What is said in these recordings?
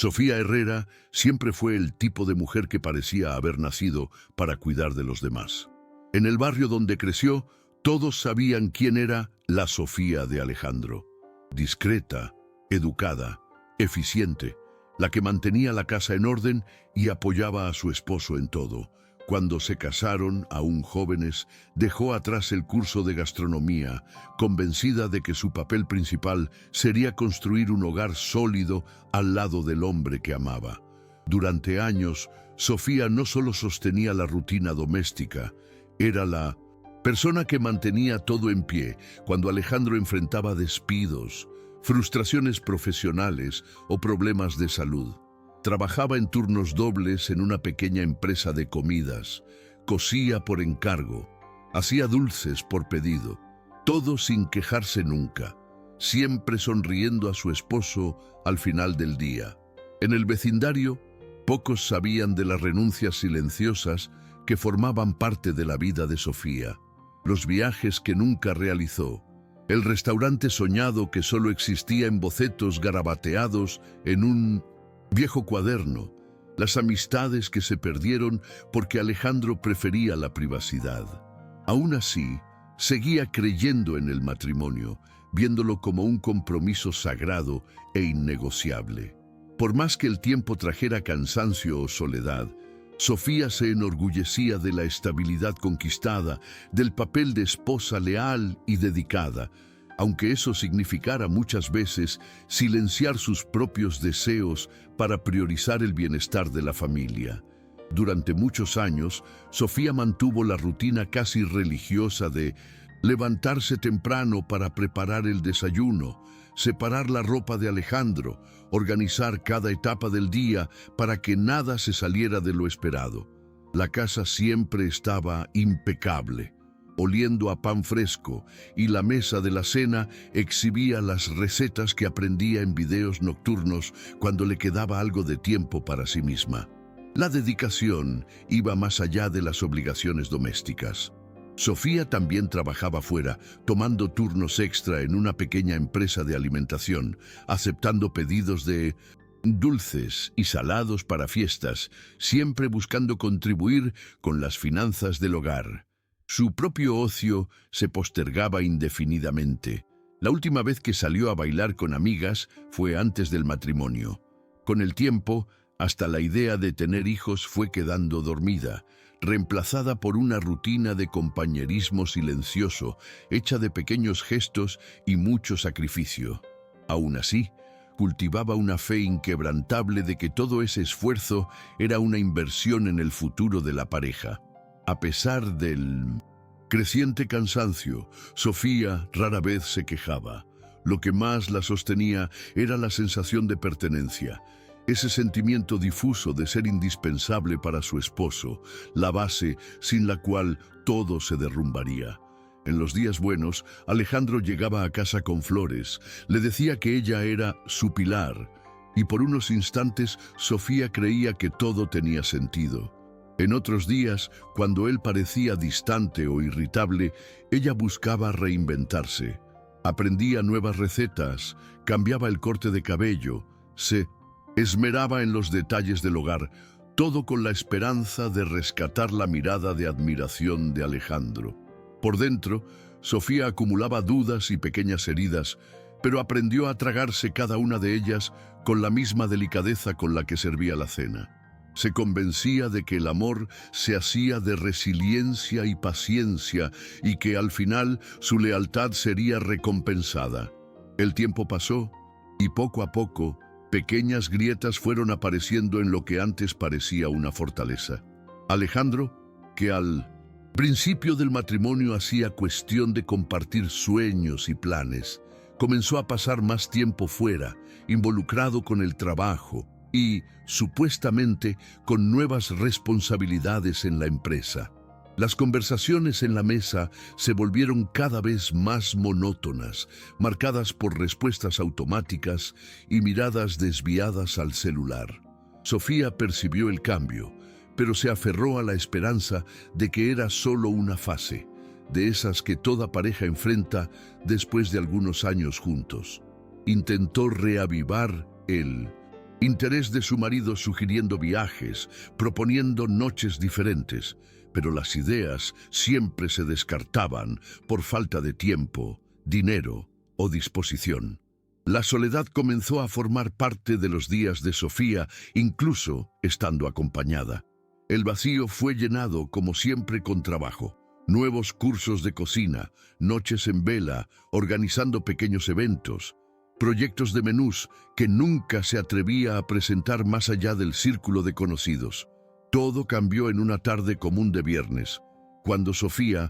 Sofía Herrera siempre fue el tipo de mujer que parecía haber nacido para cuidar de los demás. En el barrio donde creció, todos sabían quién era la Sofía de Alejandro. Discreta, educada, eficiente, la que mantenía la casa en orden y apoyaba a su esposo en todo. Cuando se casaron, aún jóvenes, dejó atrás el curso de gastronomía, convencida de que su papel principal sería construir un hogar sólido al lado del hombre que amaba. Durante años, Sofía no solo sostenía la rutina doméstica, era la persona que mantenía todo en pie cuando Alejandro enfrentaba despidos, frustraciones profesionales o problemas de salud. Trabajaba en turnos dobles en una pequeña empresa de comidas, cosía por encargo, hacía dulces por pedido, todo sin quejarse nunca, siempre sonriendo a su esposo al final del día. En el vecindario, pocos sabían de las renuncias silenciosas que formaban parte de la vida de Sofía, los viajes que nunca realizó, el restaurante soñado que solo existía en bocetos garabateados en un viejo cuaderno, las amistades que se perdieron porque Alejandro prefería la privacidad. Aún así, seguía creyendo en el matrimonio, viéndolo como un compromiso sagrado e innegociable. Por más que el tiempo trajera cansancio o soledad, Sofía se enorgullecía de la estabilidad conquistada, del papel de esposa leal y dedicada, aunque eso significara muchas veces silenciar sus propios deseos para priorizar el bienestar de la familia. Durante muchos años, Sofía mantuvo la rutina casi religiosa de levantarse temprano para preparar el desayuno, separar la ropa de Alejandro, organizar cada etapa del día para que nada se saliera de lo esperado. La casa siempre estaba impecable, oliendo a pan fresco, y la mesa de la cena exhibía las recetas que aprendía en videos nocturnos cuando le quedaba algo de tiempo para sí misma. La dedicación iba más allá de las obligaciones domésticas. Sofía también trabajaba fuera, tomando turnos extra en una pequeña empresa de alimentación, aceptando pedidos de dulces y salados para fiestas, siempre buscando contribuir con las finanzas del hogar. Su propio ocio se postergaba indefinidamente. La última vez que salió a bailar con amigas fue antes del matrimonio. Con el tiempo, hasta la idea de tener hijos fue quedando dormida, reemplazada por una rutina de compañerismo silencioso, hecha de pequeños gestos y mucho sacrificio. Aún así, cultivaba una fe inquebrantable de que todo ese esfuerzo era una inversión en el futuro de la pareja. A pesar del creciente cansancio, Sofía rara vez se quejaba. Lo que más la sostenía era la sensación de pertenencia, ese sentimiento difuso de ser indispensable para su esposo, la base sin la cual todo se derrumbaría. En los días buenos, Alejandro llegaba a casa con flores, le decía que ella era su pilar, y por unos instantes Sofía creía que todo tenía sentido. En otros días, cuando él parecía distante o irritable, ella buscaba reinventarse. Aprendía nuevas recetas, cambiaba el corte de cabello, se esmeraba en los detalles del hogar, todo con la esperanza de rescatar la mirada de admiración de Alejandro. Por dentro, Sofía acumulaba dudas y pequeñas heridas, pero aprendió a tragarse cada una de ellas con la misma delicadeza con la que servía la cena. Se convencía de que el amor se hacía de resiliencia y paciencia y que al final su lealtad sería recompensada. El tiempo pasó y poco a poco pequeñas grietas fueron apareciendo en lo que antes parecía una fortaleza. Alejandro, que al principio del matrimonio hacía cuestión de compartir sueños y planes, comenzó a pasar más tiempo fuera, involucrado con el trabajo y, supuestamente, con nuevas responsabilidades en la empresa. Las conversaciones en la mesa se volvieron cada vez más monótonas, marcadas por respuestas automáticas y miradas desviadas al celular. Sofía percibió el cambio, pero se aferró a la esperanza de que era solo una fase, de esas que toda pareja enfrenta después de algunos años juntos. Intentó reavivar el Interés de su marido sugiriendo viajes, proponiendo noches diferentes, pero las ideas siempre se descartaban por falta de tiempo, dinero o disposición. La soledad comenzó a formar parte de los días de Sofía, incluso estando acompañada. El vacío fue llenado, como siempre, con trabajo. Nuevos cursos de cocina, noches en vela, organizando pequeños eventos, proyectos de menús que nunca se atrevía a presentar más allá del círculo de conocidos. Todo cambió en una tarde común de viernes, cuando Sofía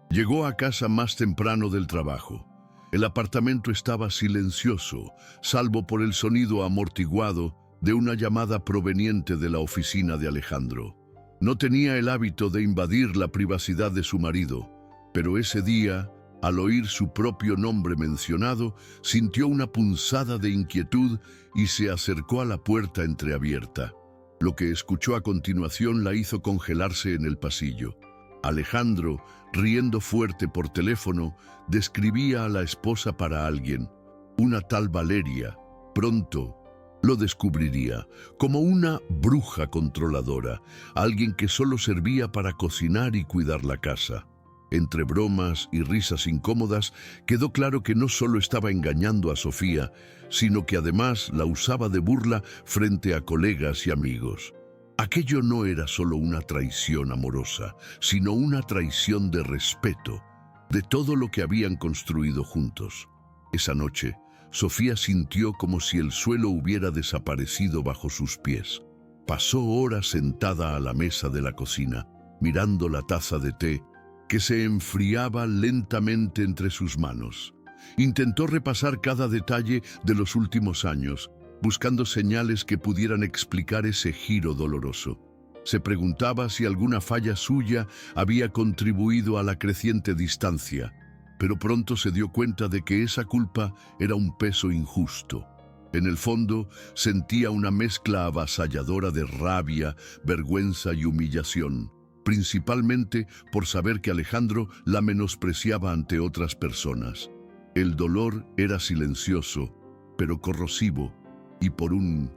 llegó a casa más temprano del trabajo. El apartamento estaba silencioso, salvo por el sonido amortiguado de una llamada proveniente de la oficina de Alejandro. No tenía el hábito de invadir la privacidad de su marido, pero ese día, al oír su propio nombre mencionado, sintió una punzada de inquietud y se acercó a la puerta entreabierta. Lo que escuchó a continuación la hizo congelarse en el pasillo. Alejandro, riendo fuerte por teléfono, describía a la esposa para alguien, una tal Valeria. Pronto lo descubriría como una bruja controladora, alguien que solo servía para cocinar y cuidar la casa. Entre bromas y risas incómodas, quedó claro que no solo estaba engañando a Sofía, sino que además la usaba de burla frente a colegas y amigos. Aquello no era solo una traición amorosa, sino una traición de respeto, de todo lo que habían construido juntos. Esa noche, Sofía sintió como si el suelo hubiera desaparecido bajo sus pies. Pasó horas sentada a la mesa de la cocina, mirando la taza de té que se enfriaba lentamente entre sus manos. Intentó repasar cada detalle de los últimos años, buscando señales que pudieran explicar ese giro doloroso. Se preguntaba si alguna falla suya había contribuido a la creciente distancia, pero pronto se dio cuenta de que esa culpa era un peso injusto. En el fondo, sentía una mezcla avasalladora de rabia, vergüenza y humillación, principalmente por saber que Alejandro la menospreciaba ante otras personas. El dolor era silencioso, pero corrosivo, y por un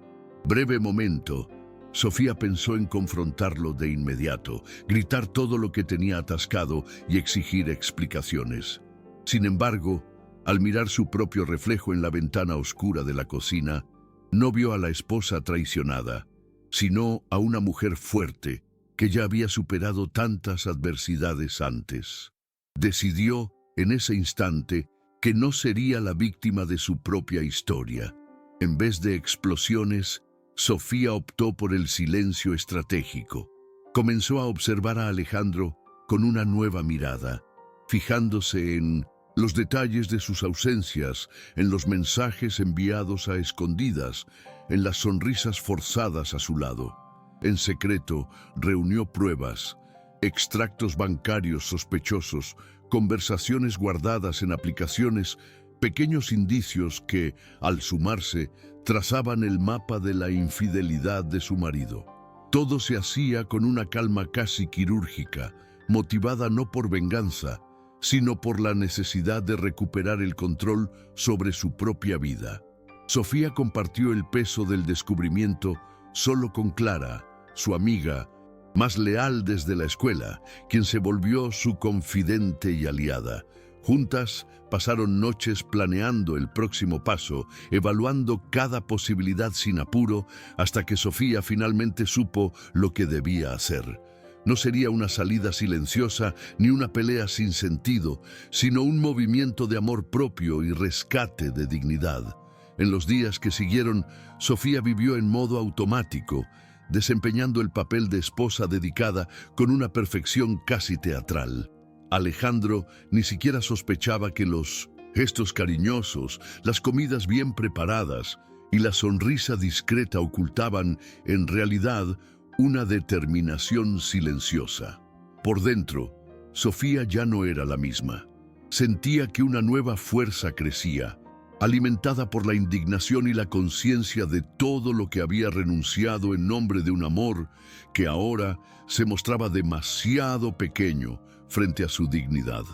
breve momento, Sofía pensó en confrontarlo de inmediato, gritar todo lo que tenía atascado y exigir explicaciones. Sin embargo, al mirar su propio reflejo en la ventana oscura de la cocina, no vio a la esposa traicionada, sino a una mujer fuerte que ya había superado tantas adversidades antes. Decidió, en ese instante, que no sería la víctima de su propia historia. En vez de explosiones, Sofía optó por el silencio estratégico. Comenzó a observar a Alejandro con una nueva mirada, fijándose en los detalles de sus ausencias, en los mensajes enviados a escondidas, en las sonrisas forzadas a su lado. En secreto, reunió pruebas, extractos bancarios sospechosos, conversaciones guardadas en aplicaciones, pequeños indicios que, al sumarse, trazaban el mapa de la infidelidad de su marido. Todo se hacía con una calma casi quirúrgica, motivada no por venganza, sino por la necesidad de recuperar el control sobre su propia vida. Sofía compartió el peso del descubrimiento solo con Clara, su amiga, más leal desde la escuela, quien se volvió su confidente y aliada. Juntas pasaron noches planeando el próximo paso, evaluando cada posibilidad sin apuro, hasta que Sofía finalmente supo lo que debía hacer. No sería una salida silenciosa ni una pelea sin sentido, sino un movimiento de amor propio y rescate de dignidad. En los días que siguieron, Sofía vivió en modo automático, desempeñando el papel de esposa dedicada con una perfección casi teatral. Alejandro ni siquiera sospechaba que los gestos cariñosos, las comidas bien preparadas y la sonrisa discreta ocultaban, en realidad, una determinación silenciosa. Por dentro, Sofía ya no era la misma. Sentía que una nueva fuerza crecía, alimentada por la indignación y la conciencia de todo lo que había renunciado en nombre de un amor que ahora se mostraba demasiado pequeño frente a su dignidad.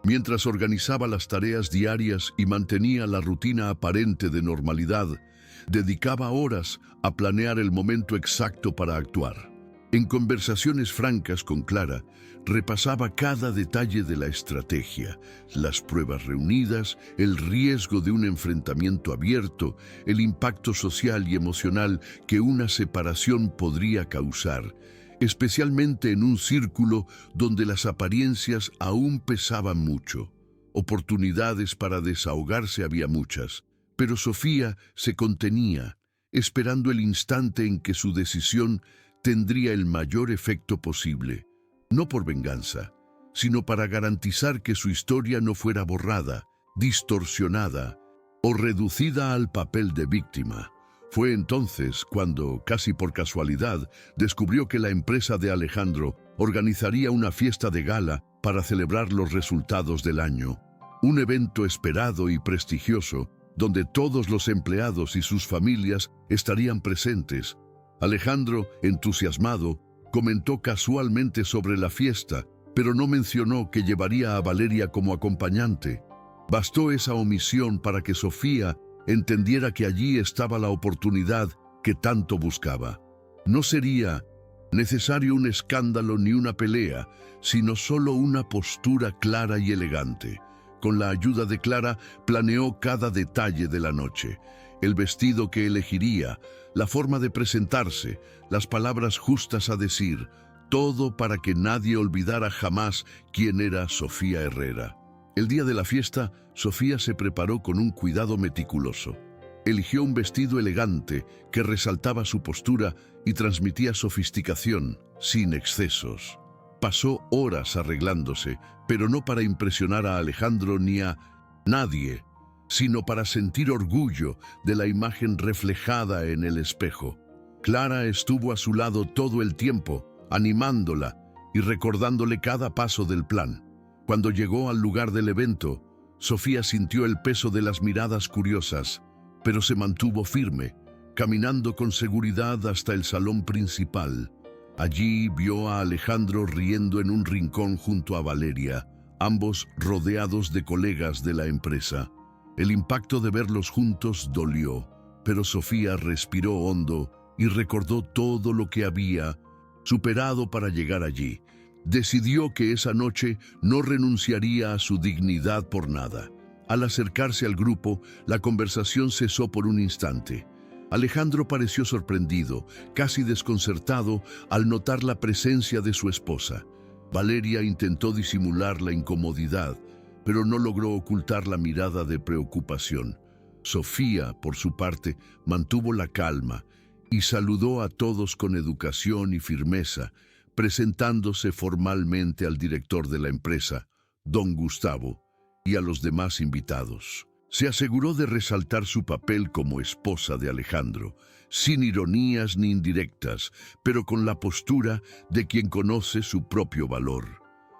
Mientras organizaba las tareas diarias y mantenía la rutina aparente de normalidad, dedicaba horas a planear el momento exacto para actuar. En conversaciones francas con Clara, repasaba cada detalle de la estrategia, las pruebas reunidas, el riesgo de un enfrentamiento abierto, el impacto social y emocional que una separación podría causar, especialmente en un círculo donde las apariencias aún pesaban mucho. Oportunidades para desahogarse había muchas, pero Sofía se contenía, esperando el instante en que su decisión tendría el mayor efecto posible, no por venganza, sino para garantizar que su historia no fuera borrada, distorsionada o reducida al papel de víctima. Fue entonces cuando, casi por casualidad, descubrió que la empresa de Alejandro organizaría una fiesta de gala para celebrar los resultados del año. Un evento esperado y prestigioso, donde todos los empleados y sus familias estarían presentes. Alejandro, entusiasmado, comentó casualmente sobre la fiesta, pero no mencionó que llevaría a Valeria como acompañante. Bastó esa omisión para que Sofía entendiera que allí estaba la oportunidad que tanto buscaba. No sería necesario un escándalo ni una pelea, sino solo una postura clara y elegante. Con la ayuda de Clara, planeó cada detalle de la noche: el vestido que elegiría, la forma de presentarse, las palabras justas a decir, todo para que nadie olvidara jamás quién era Sofía Herrera. El día de la fiesta, Sofía se preparó con un cuidado meticuloso. Eligió un vestido elegante que resaltaba su postura y transmitía sofisticación, sin excesos. Pasó horas arreglándose, pero no para impresionar a Alejandro ni a nadie, sino para sentir orgullo de la imagen reflejada en el espejo. Clara estuvo a su lado todo el tiempo, animándola y recordándole cada paso del plan. Cuando llegó al lugar del evento, Sofía sintió el peso de las miradas curiosas, pero se mantuvo firme, caminando con seguridad hasta el salón principal. Allí vio a Alejandro riendo en un rincón junto a Valeria, ambos rodeados de colegas de la empresa. El impacto de verlos juntos dolió, pero Sofía respiró hondo y recordó todo lo que había superado para llegar allí. Decidió que esa noche no renunciaría a su dignidad por nada. Al acercarse al grupo, la conversación cesó por un instante. Alejandro pareció sorprendido, casi desconcertado, al notar la presencia de su esposa. Valeria intentó disimular la incomodidad, pero no logró ocultar la mirada de preocupación. Sofía, por su parte, mantuvo la calma y saludó a todos con educación y firmeza, presentándose formalmente al director de la empresa, don Gustavo, y a los demás invitados. Se aseguró de resaltar su papel como esposa de Alejandro, sin ironías ni indirectas, pero con la postura de quien conoce su propio valor.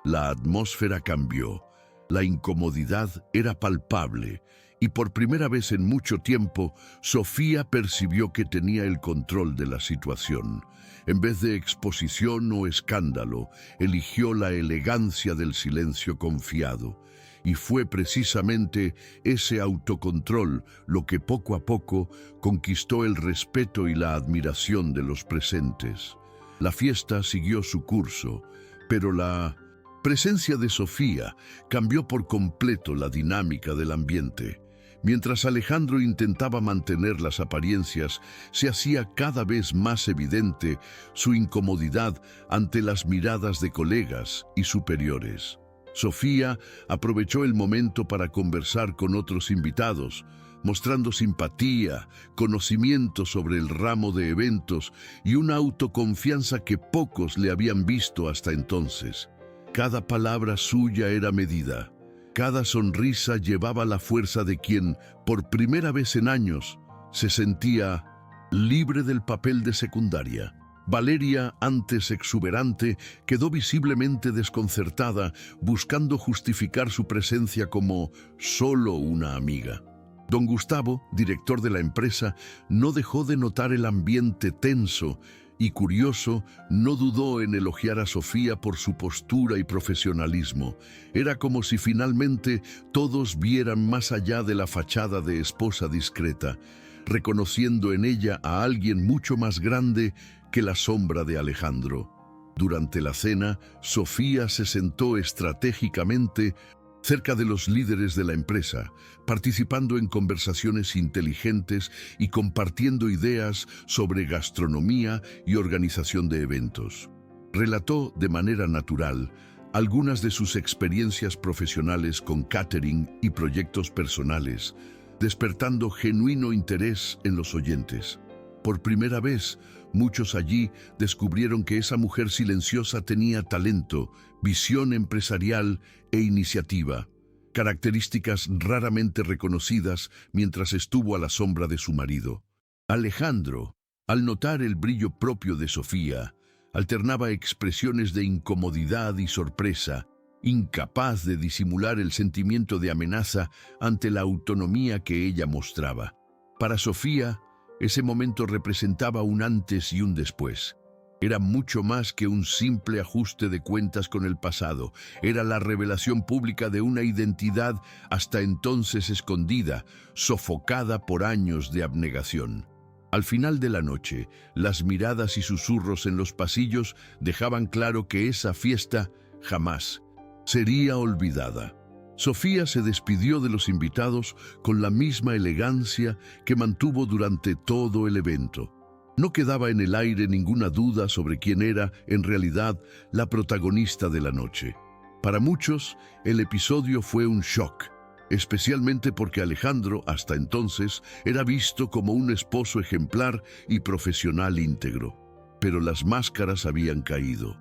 La atmósfera cambió. La incomodidad era palpable y por primera vez en mucho tiempo, Sofía percibió que tenía el control de la situación. En vez de exposición o escándalo, eligió la elegancia del silencio confiado. Y fue precisamente ese autocontrol lo que poco a poco conquistó el respeto y la admiración de los presentes. La fiesta siguió su curso, pero la presencia de Sofía cambió por completo la dinámica del ambiente. Mientras Alejandro intentaba mantener las apariencias, se hacía cada vez más evidente su incomodidad ante las miradas de colegas y superiores. Sofía aprovechó el momento para conversar con otros invitados, mostrando simpatía, conocimiento sobre el ramo de eventos y una autoconfianza que pocos le habían visto hasta entonces. Cada palabra suya era medida. Cada sonrisa llevaba la fuerza de quien, por primera vez en años, se sentía libre del papel de secundaria. Valeria, antes exuberante, quedó visiblemente desconcertada, buscando justificar su presencia como solo una amiga. Don Gustavo, director de la empresa, no dejó de notar el ambiente tenso y, curioso, no dudó en elogiar a Sofía por su postura y profesionalismo. Era como si finalmente todos vieran más allá de la fachada de esposa discreta. reconociendo en ella a alguien mucho más grande que la sombra de Alejandro. Durante la cena, Sofía se sentó estratégicamente cerca de los líderes de la empresa, participando en conversaciones inteligentes y compartiendo ideas sobre gastronomía y organización de eventos. Relató de manera natural algunas de sus experiencias profesionales con catering y proyectos personales, despertando genuino interés en los oyentes. Por primera vez, muchos allí descubrieron que esa mujer silenciosa tenía talento, visión empresarial e iniciativa, características raramente reconocidas mientras estuvo a la sombra de su marido. Alejandro, al notar el brillo propio de Sofía, alternaba expresiones de incomodidad y sorpresa, incapaz de disimular el sentimiento de amenaza ante la autonomía que ella mostraba. Para Sofía, ese momento representaba un antes y un después. Era mucho más que un simple ajuste de cuentas con el pasado. Era la revelación pública de una identidad hasta entonces escondida, sofocada por años de abnegación. Al final de la noche, las miradas y susurros en los pasillos dejaban claro que esa fiesta jamás sería olvidada. Sofía se despidió de los invitados con la misma elegancia que mantuvo durante todo el evento. No quedaba en el aire ninguna duda sobre quién era, en realidad, la protagonista de la noche. Para muchos, el episodio fue un shock, especialmente porque Alejandro, hasta entonces, era visto como un esposo ejemplar y profesional íntegro. Pero las máscaras habían caído.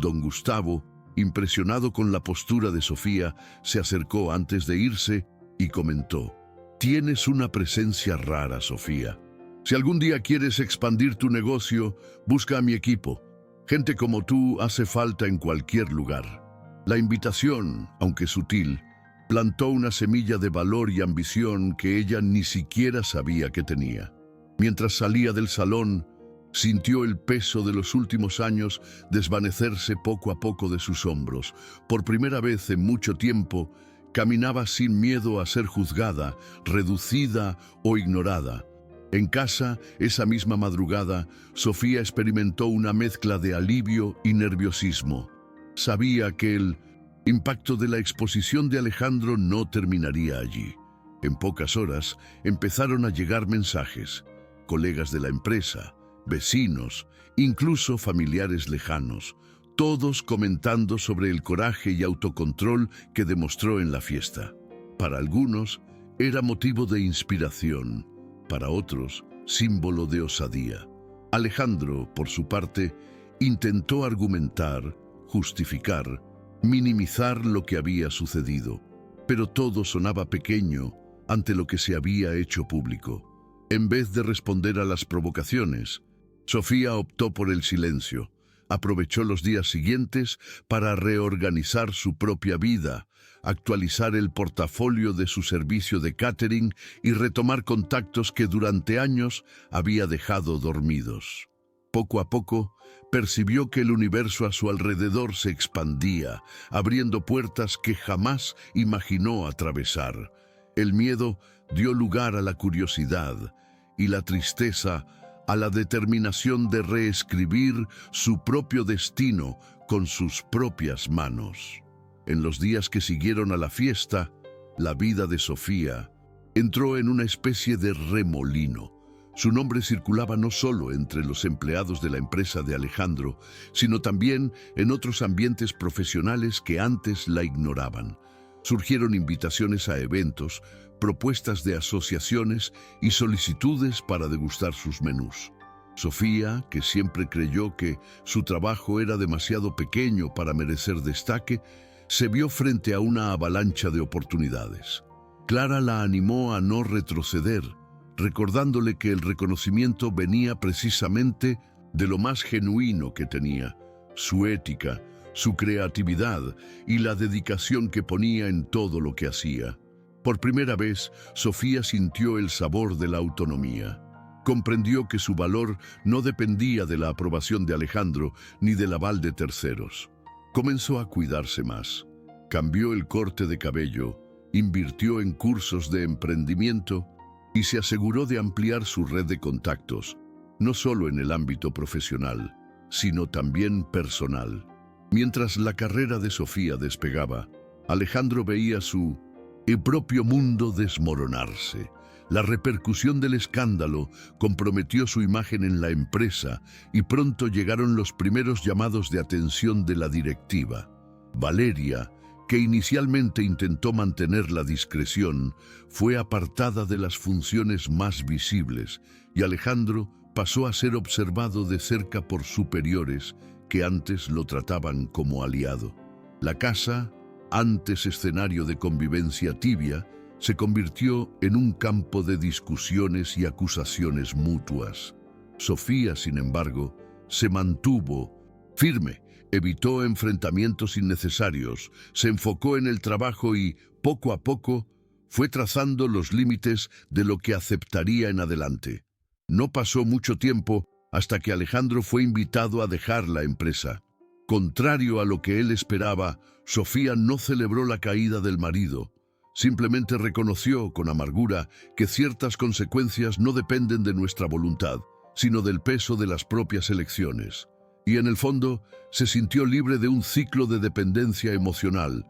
Don Gustavo, impresionado con la postura de Sofía, se acercó antes de irse y comentó: «Tienes una presencia rara, Sofía. Si algún día quieres expandir tu negocio, busca a mi equipo. Gente como tú hace falta en cualquier lugar». La invitación, aunque sutil, plantó una semilla de valor y ambición que ella ni siquiera sabía que tenía. Mientras salía del salón, sintió el peso de los últimos años desvanecerse poco a poco de sus hombros. Por primera vez en mucho tiempo, caminaba sin miedo a ser juzgada, reducida o ignorada. En casa, esa misma madrugada, Sofía experimentó una mezcla de alivio y nerviosismo. Sabía que el impacto de la exposición de Alejandro no terminaría allí. En pocas horas empezaron a llegar mensajes. Colegas de la empresa, vecinos, incluso familiares lejanos, todos comentando sobre el coraje y autocontrol que demostró en la fiesta. Para algunos, era motivo de inspiración. Para otros, símbolo de osadía. Alejandro, por su parte, intentó argumentar, justificar, minimizar lo que había sucedido, pero todo sonaba pequeño ante lo que se había hecho público. En vez de responder a las provocaciones, Sofía optó por el silencio. Aprovechó los días siguientes para reorganizar su propia vida, actualizar el portafolio de su servicio de catering y retomar contactos que durante años había dejado dormidos. Poco a poco, percibió que el universo a su alrededor se expandía, abriendo puertas que jamás imaginó atravesar. El miedo dio lugar a la curiosidad y la tristeza a la determinación de reescribir su propio destino con sus propias manos. En los días que siguieron a la fiesta, la vida de Sofía entró en una especie de remolino. Su nombre circulaba no solo entre los empleados de la empresa de Alejandro, sino también en otros ambientes profesionales que antes la ignoraban. Surgieron invitaciones a eventos, propuestas de asociaciones y solicitudes para degustar sus menús. Sofía, que siempre creyó que su trabajo era demasiado pequeño para merecer destaque, se vio frente a una avalancha de oportunidades. Clara la animó a no retroceder, recordándole que el reconocimiento venía precisamente de lo más genuino que tenía, su ética, su creatividad y la dedicación que ponía en todo lo que hacía. Por primera vez, Sofía sintió el sabor de la autonomía. Comprendió que su valor no dependía de la aprobación de Alejandro ni del aval de terceros. Comenzó a cuidarse más. Cambió el corte de cabello, invirtió en cursos de emprendimiento y se aseguró de ampliar su red de contactos, no solo en el ámbito profesional, sino también personal. Mientras la carrera de Sofía despegaba, Alejandro veía su propio mundo desmoronarse. La repercusión del escándalo comprometió su imagen en la empresa y pronto llegaron los primeros llamados de atención de la directiva. Valeria, que inicialmente intentó mantener la discreción, fue apartada de las funciones más visibles y Alejandro pasó a ser observado de cerca por superiores que antes lo trataban como aliado. La casa, antes escenario de convivencia tibia, se convirtió en un campo de discusiones y acusaciones mutuas. Sofía, sin embargo, se mantuvo firme, evitó enfrentamientos innecesarios, se enfocó en el trabajo y, poco a poco, fue trazando los límites de lo que aceptaría en adelante. No pasó mucho tiempo hasta que Alejandro fue invitado a dejar la empresa. Contrario a lo que él esperaba, Sofía no celebró la caída del marido. Simplemente reconoció con amargura que ciertas consecuencias no dependen de nuestra voluntad, sino del peso de las propias elecciones. Y en el fondo, se sintió libre de un ciclo de dependencia emocional,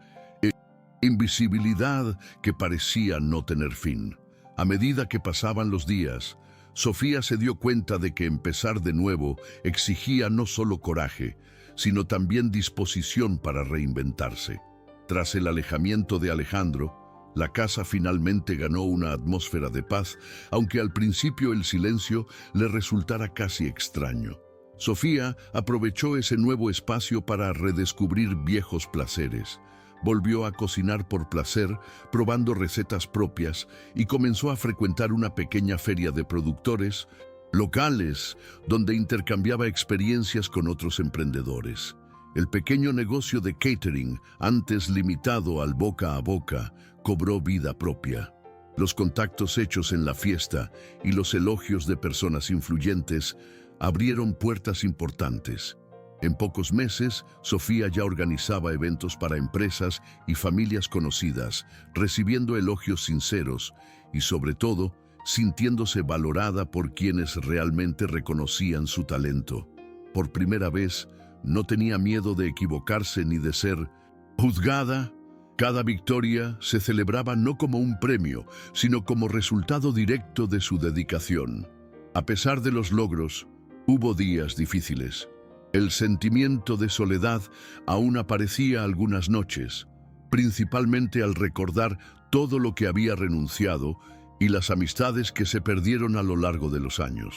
invisibilidad que parecía no tener fin. A medida que pasaban los días, Sofía se dio cuenta de que empezar de nuevo exigía no solo coraje, sino también disposición para reinventarse. Tras el alejamiento de Alejandro, la casa finalmente ganó una atmósfera de paz, aunque al principio el silencio le resultara casi extraño. Sofía aprovechó ese nuevo espacio para redescubrir viejos placeres. Volvió a cocinar por placer, probando recetas propias, y comenzó a frecuentar una pequeña feria de productores locales, donde intercambiaba experiencias con otros emprendedores. El pequeño negocio de catering, antes limitado al boca a boca, cobró vida propia. Los contactos hechos en la fiesta y los elogios de personas influyentes abrieron puertas importantes. En pocos meses, Sofía ya organizaba eventos para empresas y familias conocidas, recibiendo elogios sinceros y, sobre todo, sintiéndose valorada por quienes realmente reconocían su talento. Por primera vez, no tenía miedo de equivocarse ni de ser juzgada. Cada victoria se celebraba no como un premio, sino como resultado directo de su dedicación. A pesar de los logros, hubo días difíciles. El sentimiento de soledad aún aparecía algunas noches, principalmente al recordar todo lo que había renunciado y las amistades que se perdieron a lo largo de los años.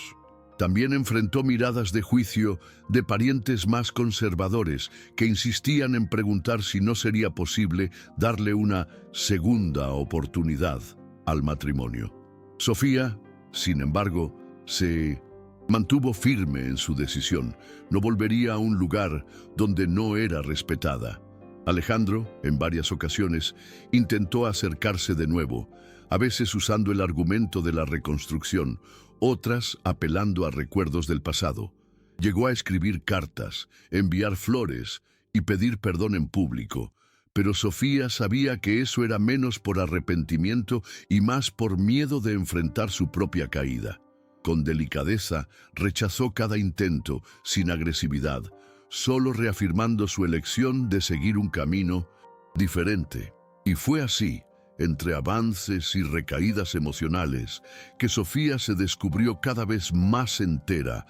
También enfrentó miradas de juicio de parientes más conservadores que insistían en preguntar si no sería posible darle una segunda oportunidad al matrimonio. Sofía, sin embargo, se mantuvo firme en su decisión. No volvería a un lugar donde no era respetada. Alejandro, en varias ocasiones, intentó acercarse de nuevo, a veces usando el argumento de la reconstrucción, otras apelando a recuerdos del pasado. Llegó a escribir cartas, enviar flores y pedir perdón en público, pero Sofía sabía que eso era menos por arrepentimiento y más por miedo de enfrentar su propia caída. Con delicadeza, rechazó cada intento, sin agresividad, solo reafirmando su elección de seguir un camino diferente. Y fue así, entre avances y recaídas emocionales, que Sofía se descubrió cada vez más entera,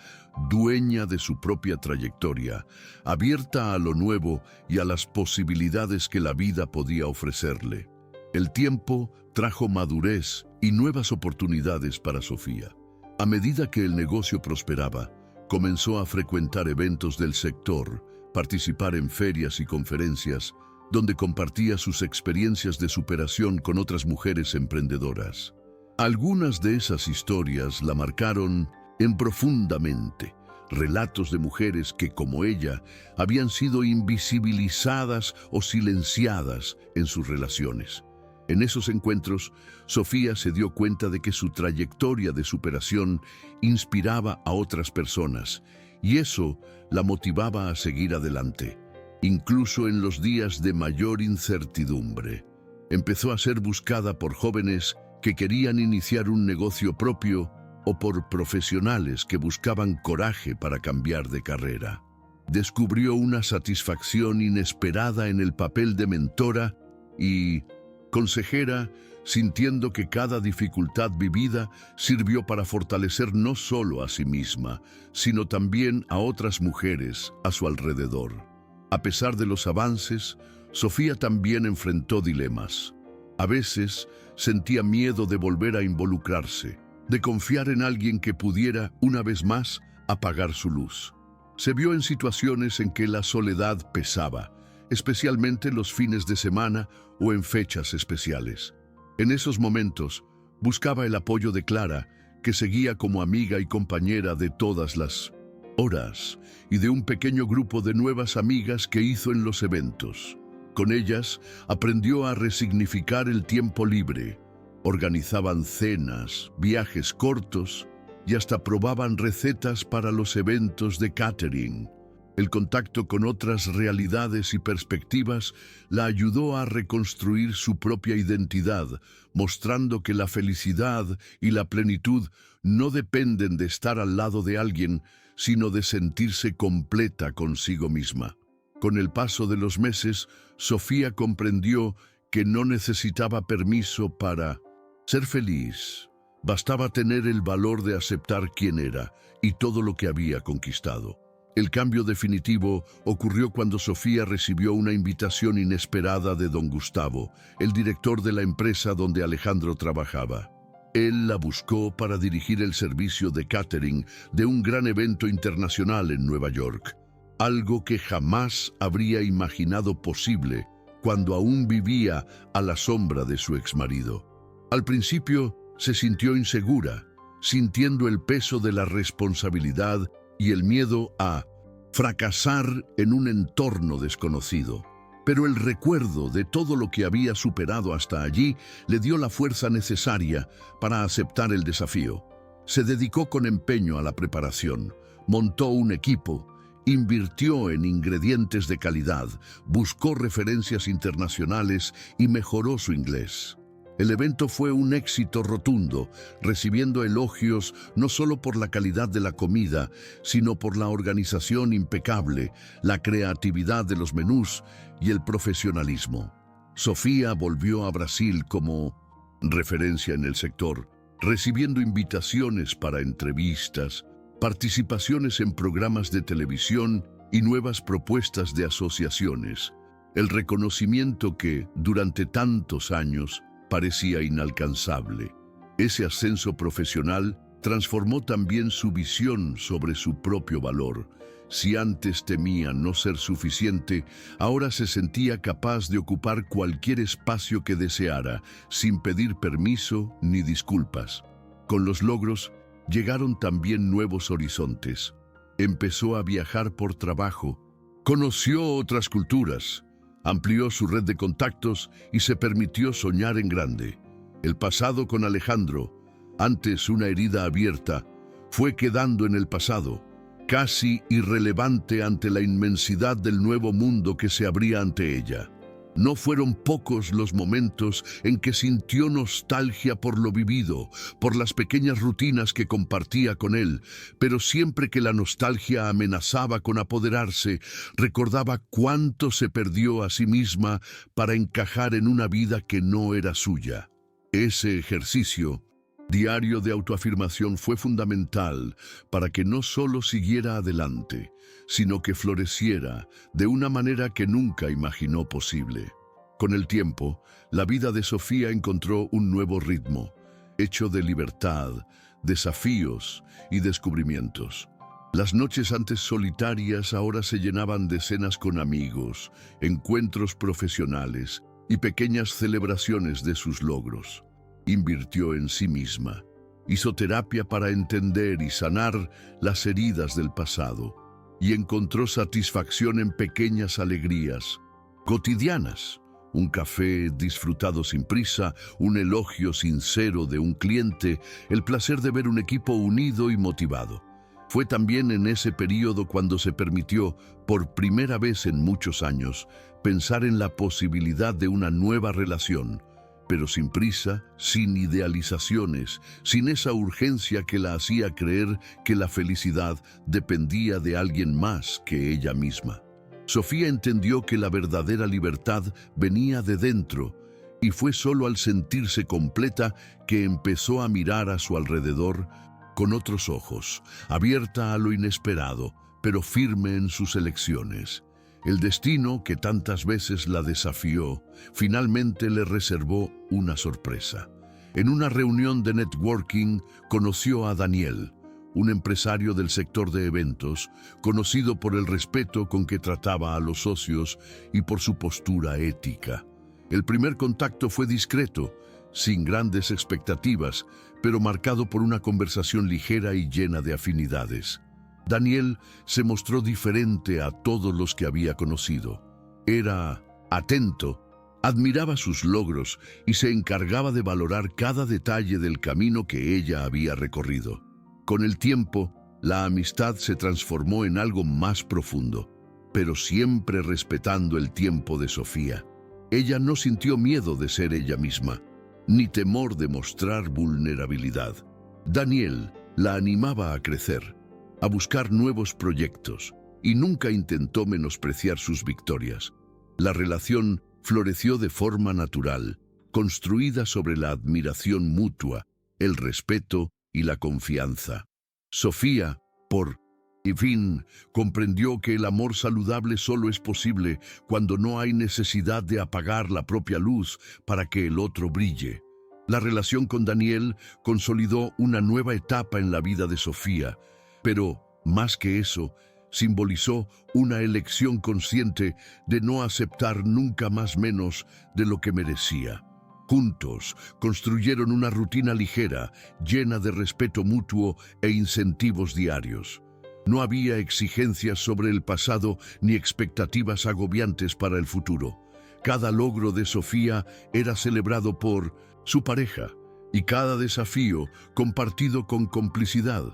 dueña de su propia trayectoria, abierta a lo nuevo y a las posibilidades que la vida podía ofrecerle. El tiempo trajo madurez y nuevas oportunidades para Sofía. A medida que el negocio prosperaba, comenzó a frecuentar eventos del sector, participar en ferias y conferencias, donde compartía sus experiencias de superación con otras mujeres emprendedoras. Algunas de esas historias la marcaron profundamente. Relatos de mujeres que, como ella, habían sido invisibilizadas o silenciadas en sus relaciones. En esos encuentros, Sofía se dio cuenta de que su trayectoria de superación inspiraba a otras personas, y eso la motivaba a seguir adelante, incluso en los días de mayor incertidumbre. Empezó a ser buscada por jóvenes que querían iniciar un negocio propio o por profesionales que buscaban coraje para cambiar de carrera. Descubrió una satisfacción inesperada en el papel de mentora y consejera, sintiendo que cada dificultad vivida sirvió para fortalecer no solo a sí misma, sino también a otras mujeres a su alrededor. A pesar de los avances, Sofía también enfrentó dilemas. A veces sentía miedo de volver a involucrarse, de confiar en alguien que pudiera, una vez más, apagar su luz. Se vio en situaciones en que la soledad pesaba, especialmente los fines de semana o en fechas especiales. En esos momentos, buscaba el apoyo de Clara, que seguía como amiga y compañera de todas las horas, y de un pequeño grupo de nuevas amigas que hizo en los eventos. Con ellas, aprendió a resignificar el tiempo libre. Organizaban cenas, viajes cortos y hasta probaban recetas para los eventos de catering. El contacto con otras realidades y perspectivas la ayudó a reconstruir su propia identidad, mostrando que la felicidad y la plenitud no dependen de estar al lado de alguien, sino de sentirse completa consigo misma. Con el paso de los meses, Sofía comprendió que no necesitaba permiso para ser feliz. Bastaba tener el valor de aceptar quién era y todo lo que había conquistado. El cambio definitivo ocurrió cuando Sofía recibió una invitación inesperada de don Gustavo, el director de la empresa donde Alejandro trabajaba. Él la buscó para dirigir el servicio de catering de un gran evento internacional en Nueva York, algo que jamás habría imaginado posible cuando aún vivía a la sombra de su exmarido. Al principio se sintió insegura, sintiendo el peso de la responsabilidad y el miedo a fracasar en un entorno desconocido. Pero el recuerdo de todo lo que había superado hasta allí le dio la fuerza necesaria para aceptar el desafío. Se dedicó con empeño a la preparación, montó un equipo, invirtió en ingredientes de calidad, buscó referencias internacionales y mejoró su inglés. El evento fue un éxito rotundo, recibiendo elogios no solo por la calidad de la comida, sino por la organización impecable, la creatividad de los menús y el profesionalismo. Sofía volvió a Brasil como referencia en el sector, recibiendo invitaciones para entrevistas, participaciones en programas de televisión y nuevas propuestas de asociaciones. El reconocimiento que, durante tantos años, parecía inalcanzable. Ese ascenso profesional transformó también su visión sobre su propio valor. Si antes temía no ser suficiente, ahora se sentía capaz de ocupar cualquier espacio que deseara, sin pedir permiso ni disculpas. Con los logros, llegaron también nuevos horizontes. Empezó a viajar por trabajo, conoció otras culturas, amplió su red de contactos y se permitió soñar en grande. El pasado con Alejandro, antes una herida abierta, fue quedando en el pasado, casi irrelevante ante la inmensidad del nuevo mundo que se abría ante ella. No fueron pocos los momentos en que sintió nostalgia por lo vivido, por las pequeñas rutinas que compartía con él, pero siempre que la nostalgia amenazaba con apoderarse, recordaba cuánto se perdió a sí misma para encajar en una vida que no era suya. Ese ejercicio diario de autoafirmación fue fundamental para que no solo siguiera adelante, sino que floreciera de una manera que nunca imaginó posible. Con el tiempo, la vida de Sofía encontró un nuevo ritmo, hecho de libertad, desafíos y descubrimientos. Las noches antes solitarias ahora se llenaban de cenas con amigos, encuentros profesionales y pequeñas celebraciones de sus logros. Invirtió en sí misma, hizo terapia para entender y sanar las heridas del pasado y encontró satisfacción en pequeñas alegrías cotidianas. Un café disfrutado sin prisa, un elogio sincero de un cliente, el placer de ver un equipo unido y motivado. Fue también en ese periodo cuando se permitió, por primera vez en muchos años, pensar en la posibilidad de una nueva relación, pero sin prisa, sin idealizaciones, sin esa urgencia que la hacía creer que la felicidad dependía de alguien más que ella misma. Sofía entendió que la verdadera libertad venía de dentro, y fue solo al sentirse completa que empezó a mirar a su alrededor con otros ojos, abierta a lo inesperado, pero firme en sus elecciones. El destino, que tantas veces la desafió, finalmente le reservó una sorpresa. En una reunión de networking conoció a Daniel, un empresario del sector de eventos, conocido por el respeto con que trataba a los socios y por su postura ética. El primer contacto fue discreto, sin grandes expectativas, pero marcado por una conversación ligera y llena de afinidades. Daniel se mostró diferente a todos los que había conocido. Era atento, admiraba sus logros y se encargaba de valorar cada detalle del camino que ella había recorrido. Con el tiempo, la amistad se transformó en algo más profundo, pero siempre respetando el tiempo de Sofía. Ella no sintió miedo de ser ella misma, ni temor de mostrar vulnerabilidad. Daniel la animaba a crecer, a buscar nuevos proyectos, y nunca intentó menospreciar sus victorias. La relación floreció de forma natural, construida sobre la admiración mutua, el respeto y la confianza. Sofía, por fin, comprendió que el amor saludable solo es posible cuando no hay necesidad de apagar la propia luz para que el otro brille. La relación con Daniel consolidó una nueva etapa en la vida de Sofía, pero, más que eso, simbolizó una elección consciente de no aceptar nunca más menos de lo que merecía. Juntos construyeron una rutina ligera, llena de respeto mutuo e incentivos diarios. No había exigencias sobre el pasado ni expectativas agobiantes para el futuro. Cada logro de Sofía era celebrado por su pareja y cada desafío compartido con complicidad.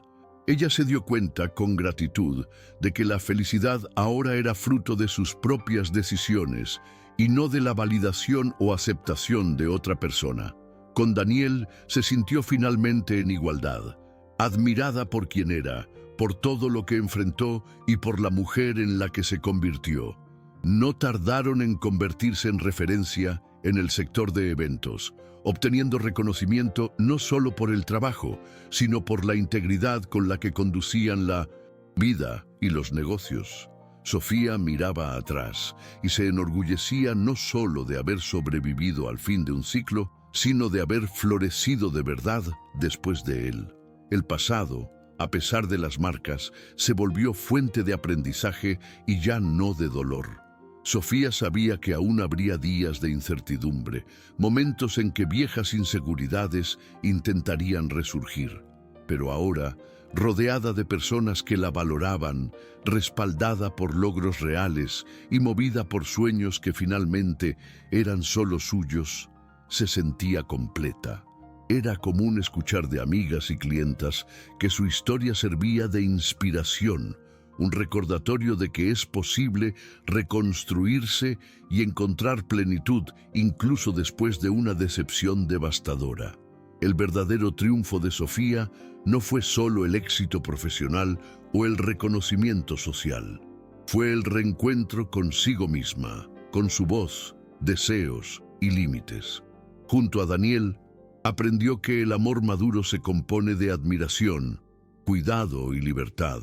Ella se dio cuenta con gratitud de que la felicidad ahora era fruto de sus propias decisiones y no de la validación o aceptación de otra persona. Con Daniel se sintió finalmente en igualdad, admirada por quien era, por todo lo que enfrentó y por la mujer en la que se convirtió. No tardaron en convertirse en referencia en el sector de eventos, obteniendo reconocimiento no solo por el trabajo, sino por la integridad con la que conducían la vida y los negocios. Sofía miraba atrás y se enorgullecía no solo de haber sobrevivido al fin de un ciclo, sino de haber florecido de verdad después de él. El pasado, a pesar de las marcas, se volvió fuente de aprendizaje y ya no de dolor. Sofía sabía que aún habría días de incertidumbre, momentos en que viejas inseguridades intentarían resurgir. Pero ahora, rodeada de personas que la valoraban, respaldada por logros reales y movida por sueños que finalmente eran solo suyos, se sentía completa. Era común escuchar de amigas y clientas que su historia servía de inspiración, un recordatorio de que es posible reconstruirse y encontrar plenitud incluso después de una decepción devastadora. El verdadero triunfo de Sofía no fue solo el éxito profesional o el reconocimiento social. Fue el reencuentro consigo misma, con su voz, deseos y límites. Junto a Daniel, aprendió que el amor maduro se compone de admiración, cuidado y libertad.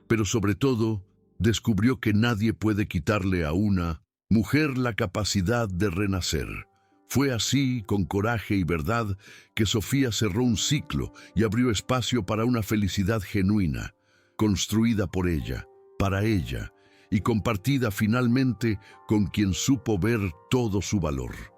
Pero sobre todo, descubrió que nadie puede quitarle a una mujer la capacidad de renacer. Fue así, con coraje y verdad, que Sofía cerró un ciclo y abrió espacio para una felicidad genuina, construida por ella, para ella, y compartida finalmente con quien supo ver todo su valor.